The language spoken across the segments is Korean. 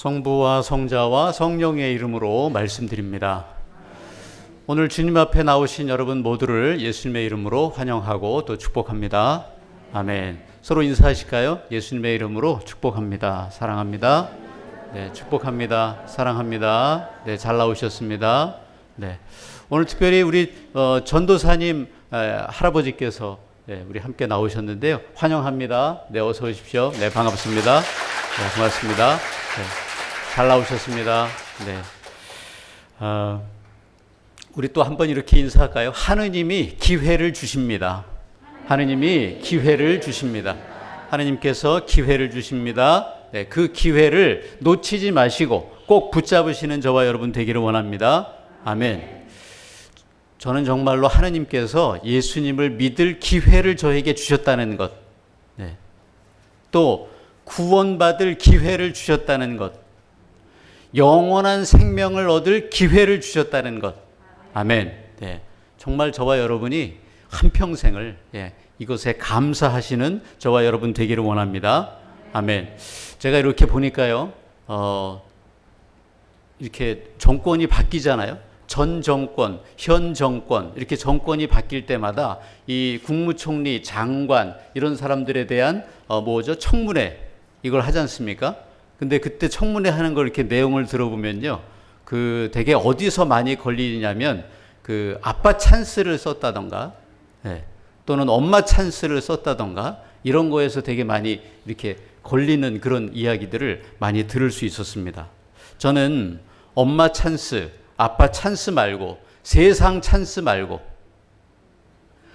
성부와 성자와 성령의 이름으로 말씀드립니다. 오늘 주님 앞에 나오신 여러분 모두를 예수님의 이름으로 환영하고 또 축복합니다. 아멘. 서로 인사하실까요? 예수님의 이름으로 축복합니다. 사랑합니다. 네, 축복합니다. 사랑합니다. 네, 잘 나오셨습니다. 네, 오늘 특별히 우리 전도사님 할아버지께서 우리 함께 나오셨는데요. 환영합니다. 네, 어서 오십시오. 네, 반갑습니다. 네, 고맙습니다. 네, 잘 나오셨습니다. 네, 우리 또 한번 이렇게 인사할까요? 하느님이 기회를 주십니다. 하느님이 기회를 주십니다. 하느님께서 기회를 주십니다. 네, 그 기회를 놓치지 마시고 꼭 붙잡으시는 저와 여러분 되기를 원합니다. 아멘. 저는 정말로 하느님께서 예수님을 믿을 기회를 저에게 주셨다는 것, 네, 또 구원받을 기회를 주셨다는 것, 영원한 생명을 얻을 기회를 주셨다는 것, 아멘. 네, 정말 저와 여러분이 한평생을 이것에 감사하시는 저와 여러분 되기를 원합니다. 아멘. 제가 이렇게 보니까요, 이렇게 정권이 바뀌잖아요. 전 정권, 현 정권, 이렇게 정권이 바뀔 때마다 이 국무총리, 장관 이런 사람들에 대한 청문회 이걸 하지 않습니까? 근데 그때 청문회 하는 걸 이렇게 내용을 들어보면요, 되게 어디서 많이 걸리냐면 아빠 찬스를 썼다던가, 또는 엄마 찬스를 썼다던가 이런 거에서 되게 많이 이렇게 걸리는 그런 이야기들을 많이 들을 수 있었습니다. 저는 엄마 찬스, 아빠 찬스 말고, 세상 찬스 말고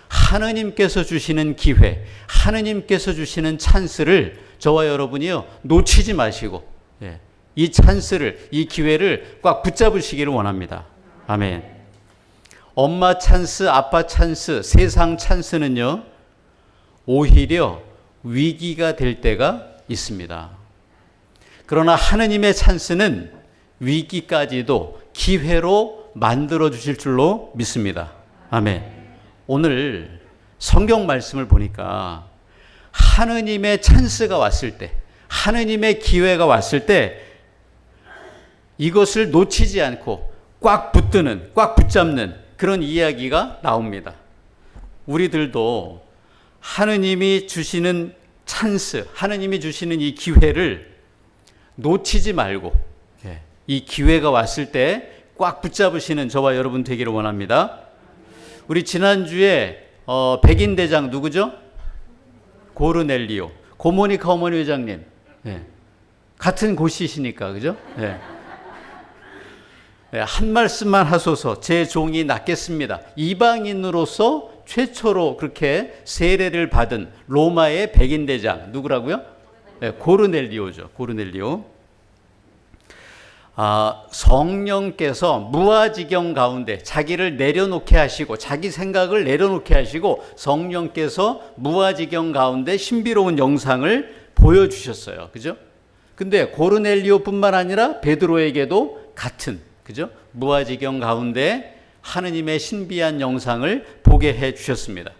하느님께서 주시는 기회, 하느님께서 주시는 찬스를 저와 여러분이요 놓치지 마시고 이 찬스를, 이 기회를 꽉 붙잡으시기를 원합니다. 아멘. 엄마 찬스, 아빠 찬스, 세상 찬스는요 오히려 위기가 될 때가 있습니다. 그러나 하느님의 찬스는 위기까지도 기회로 만들어 주실 줄로 믿습니다. 아멘. 오늘 성경 말씀을 보니까 하느님의 찬스가 왔을 때, 하느님의 기회가 왔을 때 이것을 놓치지 않고 꽉 붙드는, 꽉 붙잡는 그런 이야기가 나옵니다. 우리들도 하느님이 주시는 찬스, 하느님이 주시는 이 기회를 놓치지 말고 이 기회가 왔을 때 꽉 붙잡으시는 저와 여러분 되기를 원합니다. 우리 지난주에 백인 대장 누구죠? 고르넬리오. 고모니카 어머니 회장님. 같은 고씨시니까, 그죠? 한 말씀만 하소서 제 종이 낫겠습니다. 이방인으로서 최초로 그렇게 세례를 받은 로마의 백인 대장 누구라고요? 고르넬리오죠. 고르넬리오. 성령께서 무아지경 가운데 자기를 내려놓게 하시고, 자기 생각을 내려놓게 하시고 성령께서 무아지경 가운데 신비로운 영상을 보여주셨어요. 그죠? 근데 고르넬리오뿐만 아니라 베드로에게도 같은, 그죠? 무아지경 가운데 하느님의 신비한 영상을 보게 해 주셨습니다.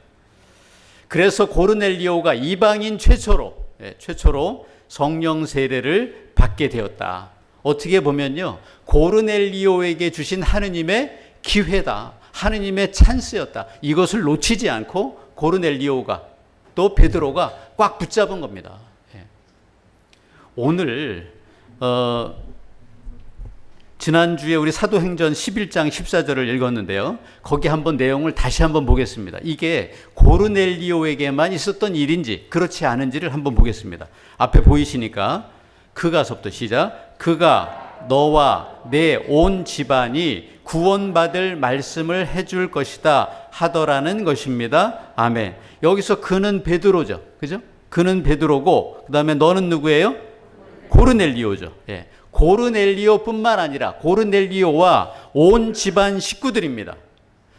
그래서 고르넬리오가 이방인 최초로 성령 세례를 받게 되었다. 어떻게 보면요, 고르넬리오에게 주신 하느님의 기회다, 하느님의 찬스였다. 이것을 놓치지 않고 고르넬리오가 또 베드로가 꽉 붙잡은 겁니다. 오늘 지난주에 우리 사도행전 11장 14절을 읽었는데요, 거기 한번 내용을 다시 한번 보겠습니다. 이게 고르넬리오에게만 있었던 일인지 그렇지 않은지를 한번 보겠습니다. 앞에 보이시니까 그가서부터 시작. 그가 너와 내 온 집안이 구원받을 말씀을 해줄 것이다 하더라는 것입니다. 아멘. 여기서 그는 베드로죠. 그죠? 그는 베드로고, 그 다음에 너는 누구예요? 고르넬리오죠. 고르넬리오뿐만 아니라 고르넬리오와 온 집안 식구들입니다.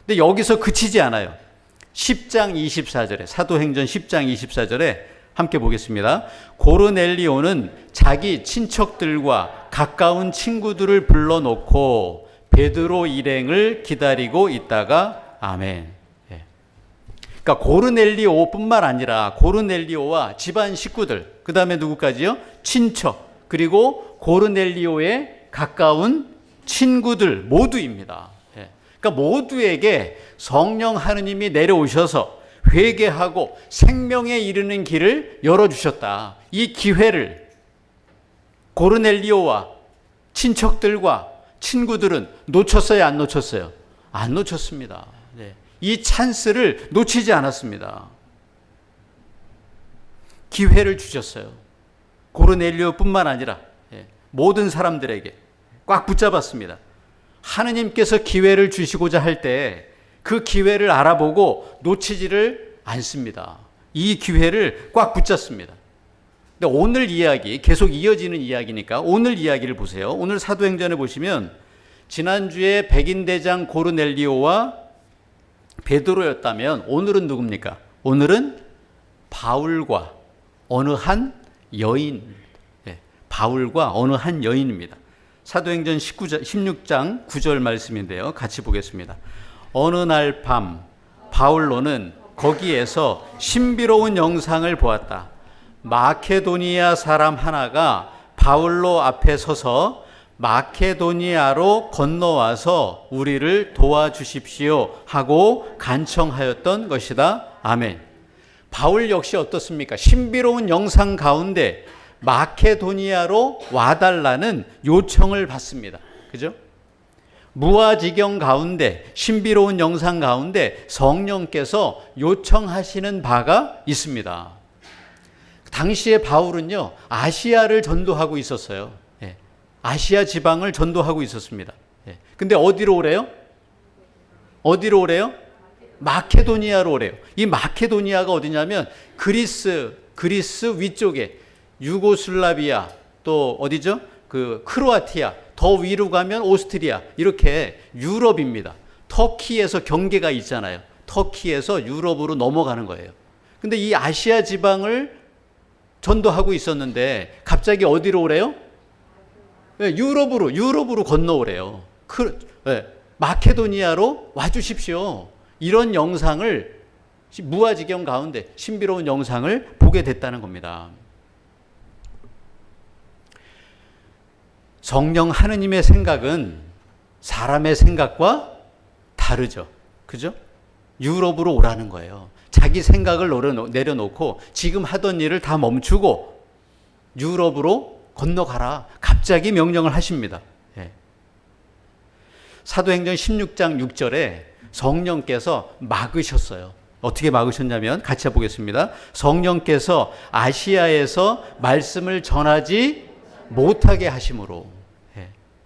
근데 여기서 그치지 않아요. 10장 24절에, 사도행전 10장 24절에 함께 보겠습니다. 고르넬리오는 자기 친척들과 가까운 친구들을 불러놓고 베드로 일행을 기다리고 있다가, 아멘. 그러니까 고르넬리오뿐만 아니라 고르넬리오와 집안 식구들, 그 다음에 누구까지요? 친척, 그리고 고르넬리오의 가까운 친구들 모두입니다. 그러니까 모두에게 성령 하느님이 내려오셔서 회개하고 생명에 이르는 길을 열어주셨다. 이 기회를 고르넬리오와 친척들과 친구들은 놓쳤어요, 안 놓쳤어요? 안 놓쳤습니다. 이 찬스를 놓치지 않았습니다. 기회를 주셨어요. 고르넬리오뿐만 아니라 모든 사람들에게 꽉 붙잡았습니다. 하느님께서 기회를 주시고자 할 때 그 기회를 알아보고 놓치지를 않습니다. 이 기회를 꽉 붙잡습니다. 근데 오늘 이야기, 계속 이어지는 이야기니까 오늘 이야기를 보세요. 오늘 사도행전에 보시면 지난주에 백인대장 고르넬리오와 베드로였다면 오늘은 누굽니까? 오늘은 바울과 어느 한 여인, 바울과 어느 한 여인입니다. 사도행전 16장 9절 말씀인데요. 같이 보겠습니다. 어느 날 밤 바울로는 거기에서 신비로운 영상을 보았다. 마케도니아 사람 하나가 바울로 앞에 서서 마케도니아로 건너와서 우리를 도와주십시오 하고 간청하였던 것이다. 아멘. 바울 역시 어떻습니까? 신비로운 영상 가운데 마케도니아로 와달라는 요청을 받습니다. 그죠? 무아지경 가운데, 신비로운 영상 가운데 성령께서 요청하시는 바가 있습니다. 당시에 바울은요, 아시아를 전도하고 있었어요. 아시아 지방을 전도하고 있었습니다. 근데 어디로 오래요? 어디로 오래요? 마케도니아로 오래요. 이 마케도니아가 어디냐면 그리스 위쪽에 유고슬라비아, 또 어디죠? 그 크로아티아, 더 위로 가면 오스트리아, 이렇게 유럽입니다. 터키에서 경계가 있잖아요. 터키에서 유럽으로 넘어가는 거예요. 근데 이 아시아 지방을 전도하고 있었는데 갑자기 어디로 오래요? 유럽으로 건너오래요. 마케도니아로 와주십시오. 이런 영상을, 무아지경 가운데 신비로운 영상을 보게 됐다는 겁니다. 성령 하느님의 생각은 사람의 생각과 다르죠. 그죠? 유럽으로 오라는 거예요. 자기 생각을 내려놓고 지금 하던 일을 다 멈추고 유럽으로 건너가라. 갑자기 명령을 하십니다. 사도행전 16장 6절에 성령께서 막으셨어요. 어떻게 막으셨냐면 같이 보겠습니다. 성령께서 아시아에서 말씀을 전하지 못하게 하심으로.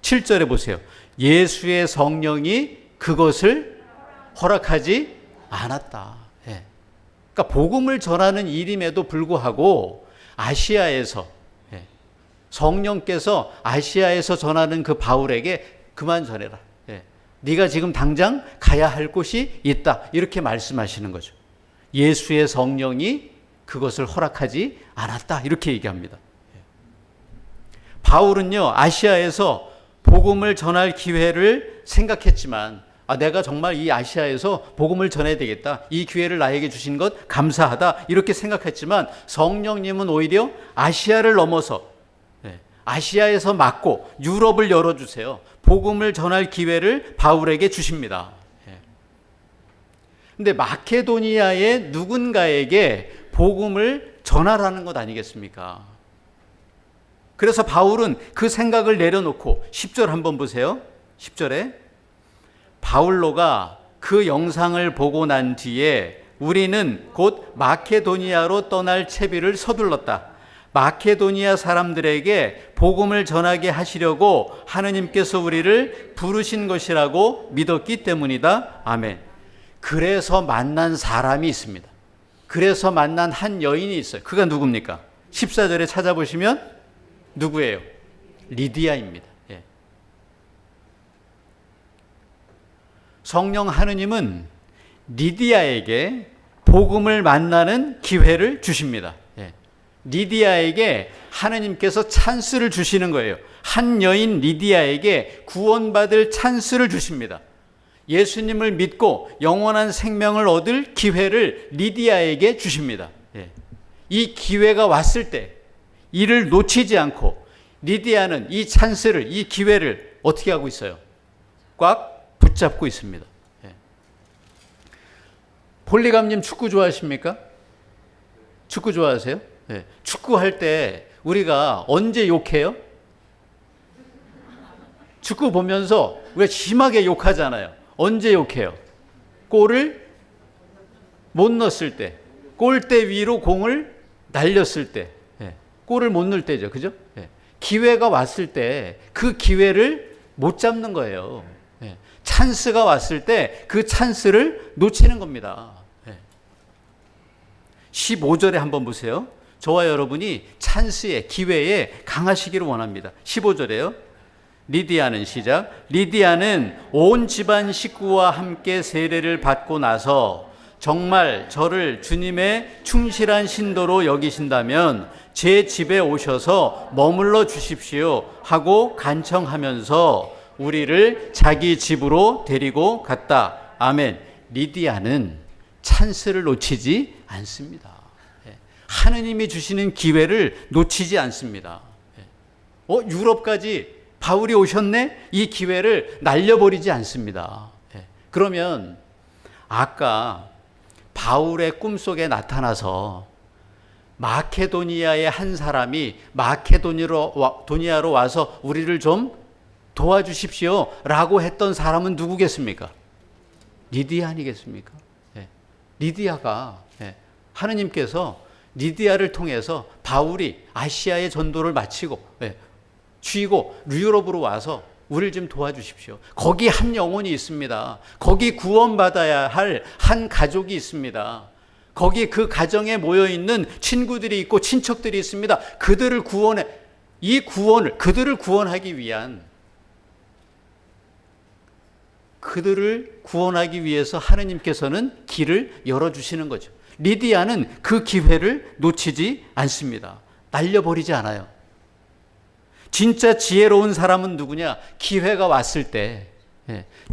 7절에 보세요. 예수의 성령이 그것을 허락하지 않았다. 그러니까 복음을 전하는 일임에도 불구하고 아시아에서, 성령께서 아시아에서 전하는 그 바울에게 그만 전해라. 네가 지금 당장 가야 할 곳이 있다. 이렇게 말씀하시는 거죠. 예수의 성령이 그것을 허락하지 않았다. 이렇게 얘기합니다. 바울은요, 아시아에서 복음을 전할 기회를 생각했지만, 내가 정말 이 아시아에서 복음을 전해야 되겠다. 이 기회를 나에게 주신 것 감사하다. 이렇게 생각했지만 성령님은 오히려 아시아를 넘어서 아시아에서 막고 유럽을 열어주세요. 복음을 전할 기회를 바울에게 주십니다. 근데 마케도니아의 누군가에게 복음을 전하라는 것 아니겠습니까? 그래서 바울은 그 생각을 내려놓고 10절 한번 보세요. 10절에 바울로가 그 영상을 보고 난 뒤에 우리는 곧 마케도니아로 떠날 채비를 서둘렀다. 마케도니아 사람들에게 복음을 전하게 하시려고 하느님께서 우리를 부르신 것이라고 믿었기 때문이다. 아멘. 그래서 만난 사람이 있습니다. 그래서 만난 한 여인이 있어요. 그가 누굽니까? 14절에 찾아보시면 누구예요? 리디아입니다. 성령 하느님은 리디아에게 복음을 만나는 기회를 주십니다. 리디아에게 하느님께서 찬스를 주시는 거예요. 한 여인 리디아에게 구원받을 찬스를 주십니다. 예수님을 믿고 영원한 생명을 얻을 기회를 리디아에게 주십니다. 이 기회가 왔을 때 이를 놓치지 않고 리디아는 이 찬스를, 이 기회를 어떻게 하고 있어요? 꽉 붙잡고 있습니다. 예. 폴리감님 축구 좋아하십니까? 축구 좋아하세요? 예. 축구할 때 우리가 언제 욕해요? 축구 보면서 우리가 심하게 욕하잖아요. 언제 욕해요? 골을 못 넣었을 때, 골대 위로 공을 날렸을 때, 예. 골을 못 넣을 때죠. 그죠? 예. 기회가 왔을 때 그 기회를 못 잡는 거예요. 예. 찬스가 왔을 때 그 찬스를 놓치는 겁니다. 예. 15절에 한번 보세요. 저와 여러분이 찬스에, 기회에 강하시기를 원합니다. 15절에요. 리디아는 시작. 리디아는 온 집안 식구와 함께 세례를 받고 나서 정말 저를 주님의 충실한 신도로 여기신다면 제 집에 오셔서 머물러 주십시오 하고 간청하면서 우리를 자기 집으로 데리고 갔다. 아멘. 리디아는 찬스를 놓치지 않습니다. 하느님이 주시는 기회를 놓치지 않습니다. 유럽까지 바울이 오셨네? 이 기회를 날려버리지 않습니다. 그러면 아까 바울의 꿈속에 나타나서 마케도니아의 한 사람이 마케도니아로 와서 우리를 좀 도와주십시오 라고 했던 사람은 누구겠습니까? 리디아 아니겠습니까? 리디아가, 하느님께서 리디아를 통해서 바울이 아시아의 전도를 마치고 쥐고 유럽으로 와서 우리를 좀 도와주십시오. 거기 한 영혼이 있습니다. 거기 구원받아야 할 한 가족이 있습니다. 거기 그 가정에 모여있는 친구들이 있고 친척들이 있습니다. 그들을 구원하기 위해서 하느님께서는 길을 열어주시는 거죠. 리디아는 그 기회를 놓치지 않습니다. 날려버리지 않아요. 진짜 지혜로운 사람은 누구냐? 기회가 왔을 때,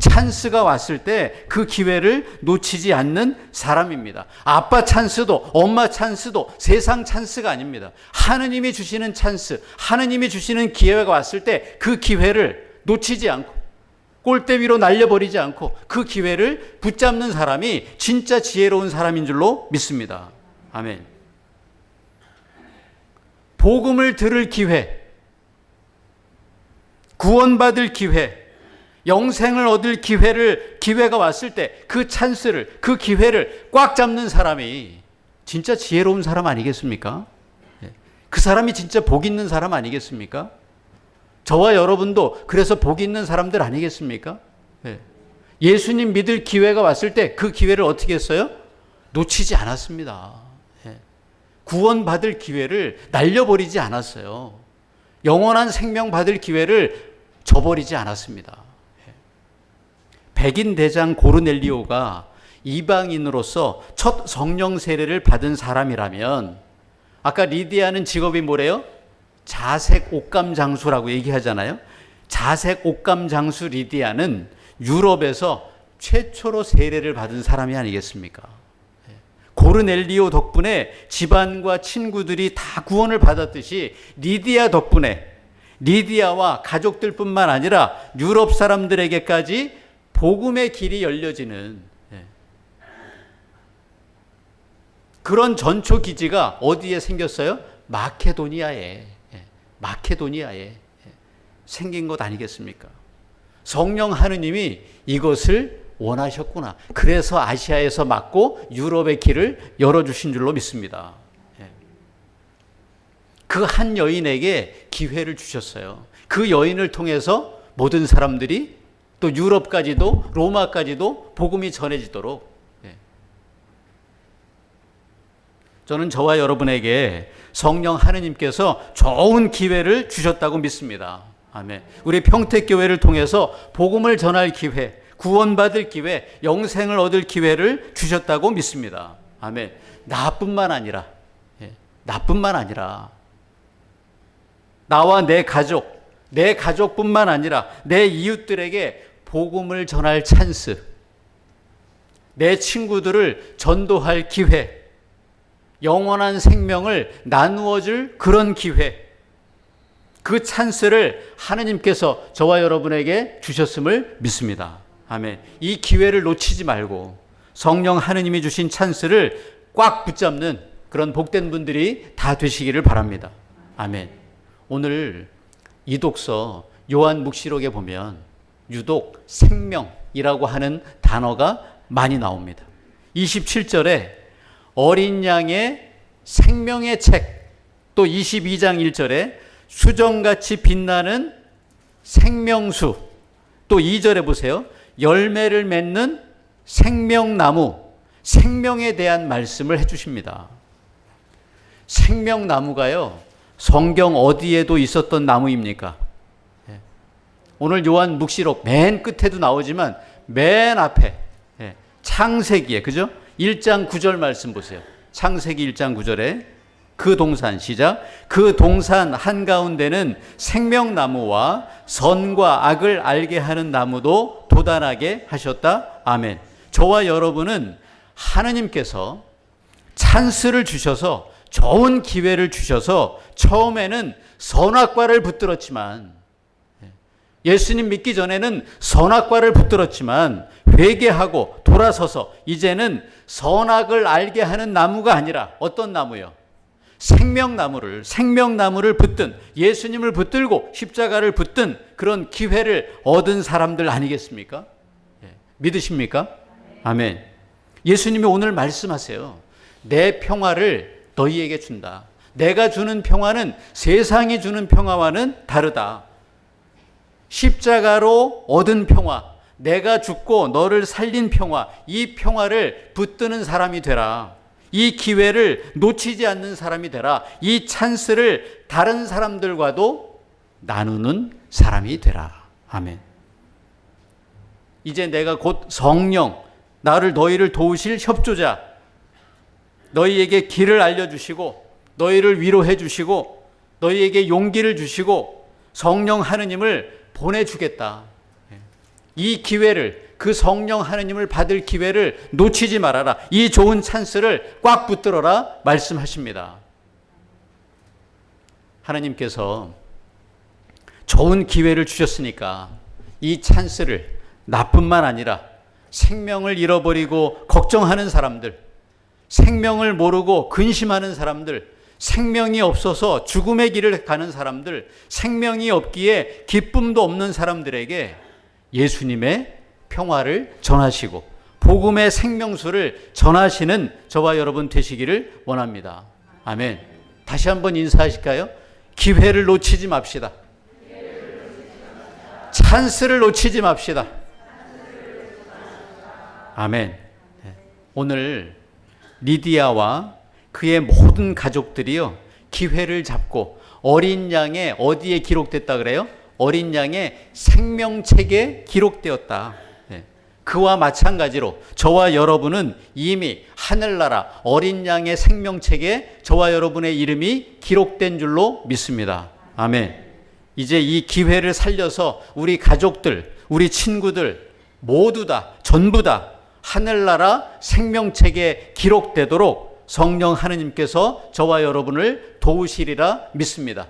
찬스가 왔을 때 그 기회를 놓치지 않는 사람입니다. 아빠 찬스도 엄마 찬스도 세상 찬스가 아닙니다. 하느님이 주시는 찬스, 하느님이 주시는 기회가 왔을 때 그 기회를 놓치지 않고 골대 위로 날려버리지 않고 그 기회를 붙잡는 사람이 진짜 지혜로운 사람인 줄로 믿습니다. 아멘. 복음을 들을 기회, 구원받을 기회, 영생을 얻을 기회가 왔을 때 그 찬스를, 그 기회를 꽉 잡는 사람이 진짜 지혜로운 사람 아니겠습니까? 그 사람이 진짜 복 있는 사람 아니겠습니까? 저와 여러분도 그래서 복 있는 사람들 아니겠습니까? 예수님 믿을 기회가 왔을 때 그 기회를 어떻게 했어요? 놓치지 않았습니다. 구원받을 기회를 날려버리지 않았어요. 영원한 생명 받을 기회를 저버리지 않았습니다. 백인 대장 고르넬리오가 이방인으로서 첫 성령 세례를 받은 사람이라면 아까 리디아는 직업이 뭐래요? 자색 옷감 장수라고 얘기하잖아요. 자색 옷감 장수 리디아는 유럽에서 최초로 세례를 받은 사람이 아니겠습니까? 고르넬리오 덕분에 집안과 친구들이 다 구원을 받았듯이 리디아 덕분에 리디아와 가족들뿐만 아니라 유럽 사람들에게까지 복음의 길이 열려지는 그런 전초 기지가 어디에 생겼어요? 마케도니아에 생긴 것 아니겠습니까? 성령 하느님이 이것을 원하셨구나. 그래서 아시아에서 막고 유럽의 길을 열어주신 줄로 믿습니다. 그 한 여인에게 기회를 주셨어요. 그 여인을 통해서 모든 사람들이 또 유럽까지도 로마까지도 복음이 전해지도록 저는 저와 여러분에게 성령 하느님께서 좋은 기회를 주셨다고 믿습니다. 아멘. 우리 평택교회를 통해서 복음을 전할 기회, 구원받을 기회, 영생을 얻을 기회를 주셨다고 믿습니다. 아멘. 나뿐만 아니라 나와 내 가족뿐만 아니라 내 이웃들에게 복음을 전할 찬스, 내 친구들을 전도할 기회, 영원한 생명을 나누어 줄 그런 기회, 그 찬스를 하느님께서 저와 여러분에게 주셨음을 믿습니다. 아멘. 이 기회를 놓치지 말고 성령 하느님이 주신 찬스를 꽉 붙잡는 그런 복된 분들이 다 되시기를 바랍니다. 아멘. 오늘 이 독서 요한 묵시록에 보면 유독 생명이라고 하는 단어가 많이 나옵니다. 27절에 어린 양의 생명의 책, 또 22장 1절에 수정같이 빛나는 생명수, 또 2절에 보세요. 열매를 맺는 생명나무, 생명에 대한 말씀을 해주십니다. 생명나무가요, 성경 어디에도 있었던 나무입니까? 오늘 요한 묵시록 맨 끝에도 나오지만 맨 앞에 창세기에, 그죠? 1장 9절 말씀 보세요. 창세기 1장 9절에 그 동산, 시작. 그 동산 한가운데는 생명나무와 선과 악을 알게 하는 나무도 돋아나게 하셨다. 아멘. 저와 여러분은 하느님께서 찬스를 주셔서, 좋은 기회를 주셔서 처음에는 선악과를 붙들었지만, 예수님 믿기 전에는 선악과를 붙들었지만 회개하고 돌아서서 이제는 선악을 알게 하는 나무가 아니라 어떤 나무요? 생명나무를 붙든, 예수님을 붙들고 십자가를 붙든 그런 기회를 얻은 사람들 아니겠습니까? 믿으십니까? 아멘. 예수님이 오늘 말씀하세요. 내 평화를 너희에게 준다. 내가 주는 평화는 세상이 주는 평화와는 다르다. 십자가로 얻은 평화, 내가 죽고 너를 살린 평화, 이 평화를 붙드는 사람이 되라. 이 기회를 놓치지 않는 사람이 되라. 이 찬스를 다른 사람들과도 나누는 사람이 되라. 아멘. 이제 내가 곧 성령, 너희를 도우실 협조자, 너희에게 길을 알려주시고 너희를 위로해 주시고 너희에게 용기를 주시고 성령 하느님을 보내주겠다. 이 기회를, 그 성령 하느님을 받을 기회를 놓치지 말아라. 이 좋은 찬스를 꽉 붙들어라 말씀하십니다. 하나님께서 좋은 기회를 주셨으니까 이 찬스를 나뿐만 아니라 생명을 잃어버리고 걱정하는 사람들, 생명을 모르고 근심하는 사람들, 생명이 없어서 죽음의 길을 가는 사람들, 생명이 없기에 기쁨도 없는 사람들에게 예수님의 평화를 전하시고 복음의 생명수를 전하시는 저와 여러분 되시기를 원합니다. 아멘. 다시 한번 인사하실까요? 기회를 놓치지 맙시다. 찬스를 놓치지 맙시다. 아멘. 오늘 리디아와 그의 모든 가족들이요, 기회를 잡고 어린 양의, 어디에 기록됐다 그래요? 어린 양의 생명책에 기록되었다. 그와 마찬가지로 저와 여러분은 이미 하늘나라 어린 양의 생명책에 저와 여러분의 이름이 기록된 줄로 믿습니다. 아멘. 이제 이 기회를 살려서 우리 가족들, 우리 친구들 모두 다, 전부 다 하늘나라 생명책에 기록되도록 성령 하느님께서 저와 여러분을 도우시리라 믿습니다.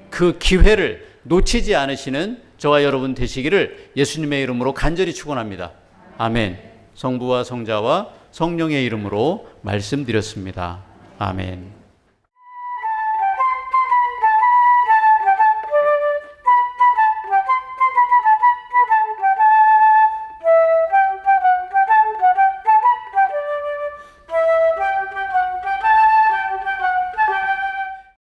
그 기회를 놓치지 않으시는 저와 여러분 되시기를 예수님의 이름으로 간절히 축원합니다. 아멘. 성부와 성자와 성령의 이름으로 말씀드렸습니다. 아멘.